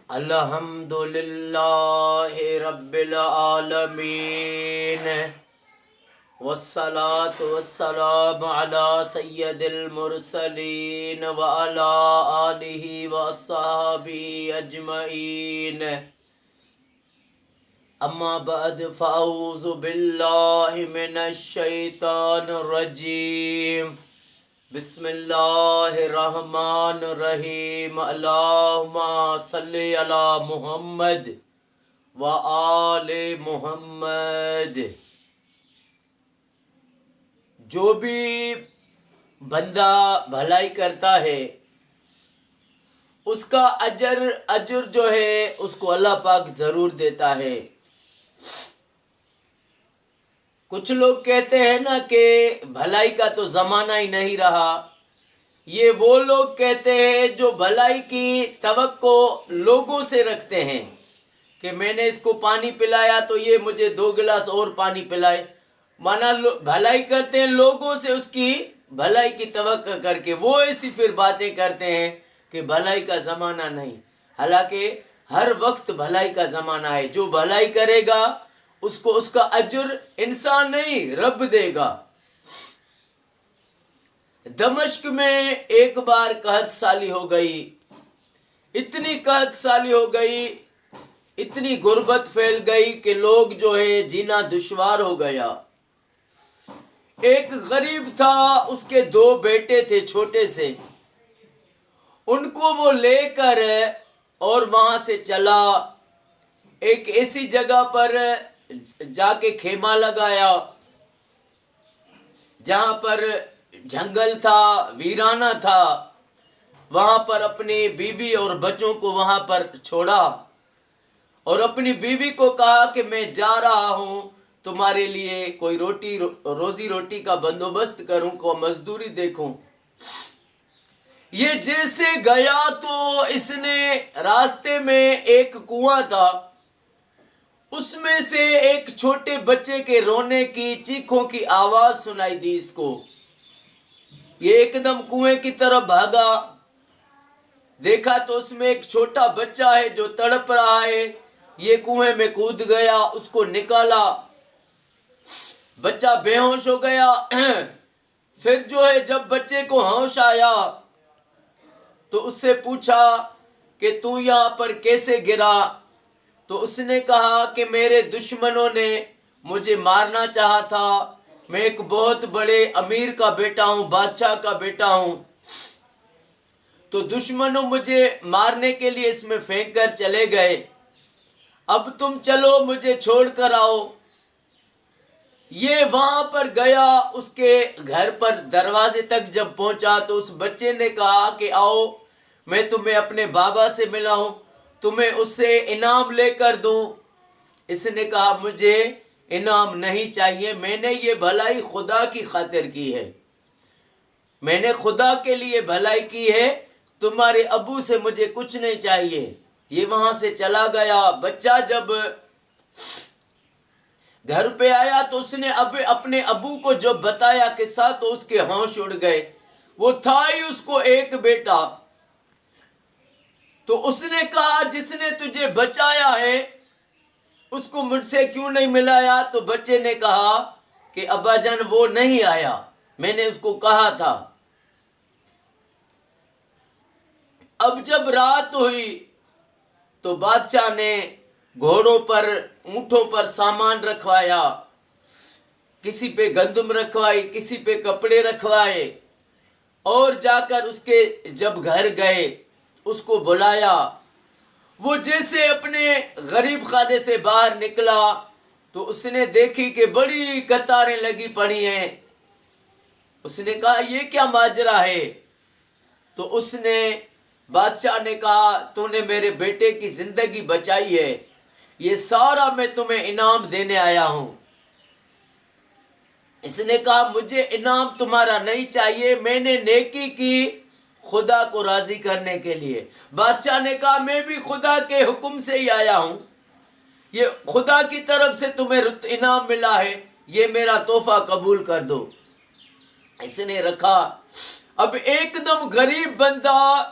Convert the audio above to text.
الحمد للہ رب العالمین والصلاة والسلام علی سید المرسلین وعلی آلہ وصحبہ اجمعین اما بعد فاعوذ باللہ من الشیطان الرجیم بسم اللہ الرحمن الرحیم اللہم صلی علی محمد وآل محمد۔ جو بھی بندہ بھلائی کرتا ہے اس کا اجر جو ہے اس کو اللہ پاک ضرور دیتا ہے۔ کچھ لوگ کہتے ہیں نا کہ بھلائی کا تو زمانہ ہی نہیں رہا۔ یہ وہ لوگ کہتے ہیں جو بھلائی کی توقع لوگوں سے رکھتے ہیں کہ میں نے اس کو پانی پلایا تو یہ مجھے 2 گلاس اور پانی پلائے، مانا بھلائی کرتے ہیں لوگوں سے اس کی بھلائی کی توقع کر کے۔ وہ ایسی پھر باتیں کرتے ہیں کہ بھلائی کا زمانہ نہیں، حالانکہ ہر وقت بھلائی کا زمانہ ہے۔ جو بھلائی کرے گا اس کو اس کا اجر انسان نہیں رب دے گا۔ دمشق میں ایک بار قحط سالی ہو گئی، اتنی قحط سالی ہو گئی، اتنی غربت پھیل گئی کہ لوگ جو ہے جینا دشوار ہو گیا۔ ایک غریب تھا، اس کے 2 بیٹے تھے چھوٹے سے، ان کو وہ لے کر اور وہاں سے چلا ایک ایسی جگہ پر جا کے خیمہ لگایا جہاں پر جنگل تھا، ویرانہ تھا۔ وہاں پر اپنی بیوی اور بچوں کو وہاں پر چھوڑا اور اپنی بیوی کو کہا کہ میں جا رہا ہوں، تمہارے لیے کوئی روزی روٹی کا بندوبست کروں، کو مزدوری دیکھوں۔ یہ جیسے گیا تو اس نے راستے میں ایک کنواں تھا، اس میں سے ایک چھوٹے بچے کے رونے کی چیخوں کی آواز سنائی دی اس کو۔ یہ ایک دم کنویں کی طرف بھاگا، دیکھا تو اس میں ایک چھوٹا بچہ ہے جو تڑپ رہا ہے۔ یہ کنویں میں کود گیا، اس کو نکالا، بچہ بے ہوش ہو گیا۔ پھر جو ہے جب بچے کو ہوش آیا تو اس سے پوچھا کہ تو یہاں پر کیسے گرا؟ تو اس نے کہا کہ میرے دشمنوں نے مجھے مارنا چاہا تھا، میں ایک بہت بڑے امیر کا بیٹا ہوں، بادشاہ کا بیٹا ہوں، تو دشمنوں مجھے مارنے کے لیے اس میں پھینک کر چلے گئے، اب تم چلو مجھے چھوڑ کر آؤ۔ یہ وہاں پر گیا، اس کے گھر پر دروازے تک جب پہنچا تو اس بچے نے کہا کہ آؤ میں تمہیں اپنے بابا سے ملا ہوں، تمہیں اس سے انعام لے کر دوں۔ اس نے کہا مجھے انعام نہیں چاہیے، میں نے یہ بھلائی خدا کی خاطر کی ہے، میں نے خدا کے لیے بھلائی کی ہے، تمہارے ابو سے مجھے کچھ نہیں چاہیے۔ یہ وہاں سے چلا گیا۔ بچہ جب گھر پہ آیا تو اس نے اپنے ابو کو جب بتایا قصہ تو اس کے ہوش اڑ گئے۔ وہ تھا ہی اس کو ایک بیٹا، تو اس نے کہا جس نے تجھے بچایا ہے اس کو مجھ سے کیوں نہیں ملایا؟ تو بچے نے کہا کہ ابا جان وہ نہیں آیا، میں نے اس کو کہا تھا۔ اب جب رات ہوئی تو بادشاہ نے گھوڑوں پر، اونٹوں پر سامان رکھوایا، کسی پہ گندم رکھوائی، کسی پہ کپڑے رکھوائے، اور جا کر اس کے جب گھر گئے اس کو بلایا۔ وہ جیسے اپنے غریب خانے سے باہر نکلا تو اس نے دیکھی کہ بڑی قطاریں لگی پڑی ہیں۔ اس نے کہا یہ کیا ماجرا ہے؟ تو اس نے بادشاہ نے کہا تو نے میرے بیٹے کی زندگی بچائی ہے، یہ سارا میں تمہیں انعام دینے آیا ہوں۔ اس نے کہا مجھے انعام تمہارا نہیں چاہیے، میں نے نیکی کی خدا کو راضی کرنے کے لیے۔ بادشاہ نے کہا میں بھی خدا کے حکم سے ہی آیا ہوں، یہ خدا کی طرف سے تمہیں انعام ملا ہے، یہ میرا تحفہ قبول کر دو۔ اس نے رکھا۔ اب ایک دم غریب بندہ